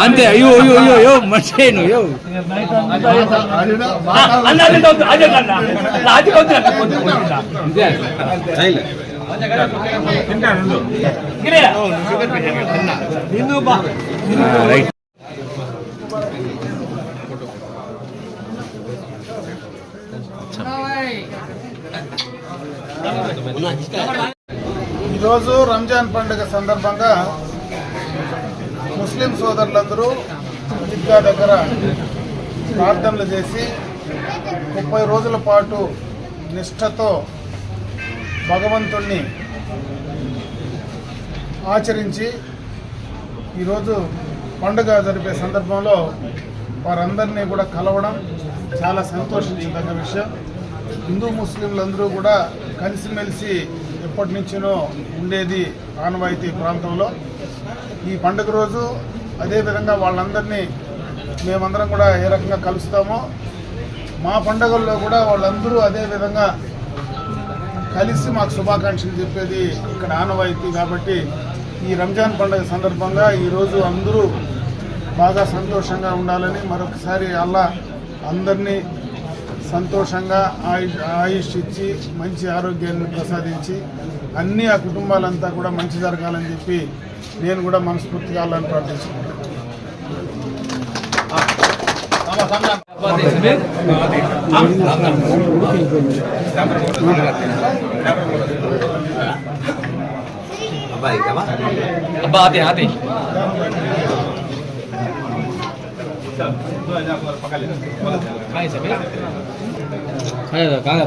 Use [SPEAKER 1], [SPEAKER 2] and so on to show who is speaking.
[SPEAKER 1] అంతే అయ్యో అయ్యో అయ్యో అయ్యో మర్చిపోయాను అయ్యో రైట్.
[SPEAKER 2] ఈరోజు రంజాన్ పండుగ సందర్భంగా ముస్లిం సోదరులందరూ ఈద్గా దగ్గర ప్రార్థనలు చేసి 30 రోజుల పాటు నిష్ఠతో భగవంతుణ్ణి ఆచరించి ఈరోజు పండుగ జరిపే సందర్భంలో వారందరినీ కూడా కలవడం చాలా సంతోషించదగ్గ విషయం. హిందూ ముస్లింలందరూ కూడా కలిసిమెలిసి ఎప్పటి నుంచినో ఉండేది ఆనవాయితీ ప్రాంతంలో. ఈ పండుగ రోజు అదేవిధంగా వాళ్ళందరినీ మేమందరం కూడా ఏ రకంగా కలుస్తామో మా పండుగల్లో కూడా వాళ్ళందరూ అదేవిధంగా కలిసి మాకు శుభాకాంక్షలు చెప్పేది ఇక్కడ ఆనవాయితీ. కాబట్టి ఈ రంజాన్ పండుగ సందర్భంగా ఈరోజు అందరూ బాగా సంతోషంగా ఉండాలని మరొకసారి అల్లా అందరినీ సంతోషంగా ఆయుష్ ఇచ్చి మంచి ఆరోగ్యాన్ని ప్రసాదించి అన్ని ఆ కుటుంబాలంతా కూడా మంచి జరగాలని చెప్పి నేను కూడా మనస్ఫూర్తిగా అల్లాని ప్రార్థిస్తున్నాను.
[SPEAKER 1] కాగా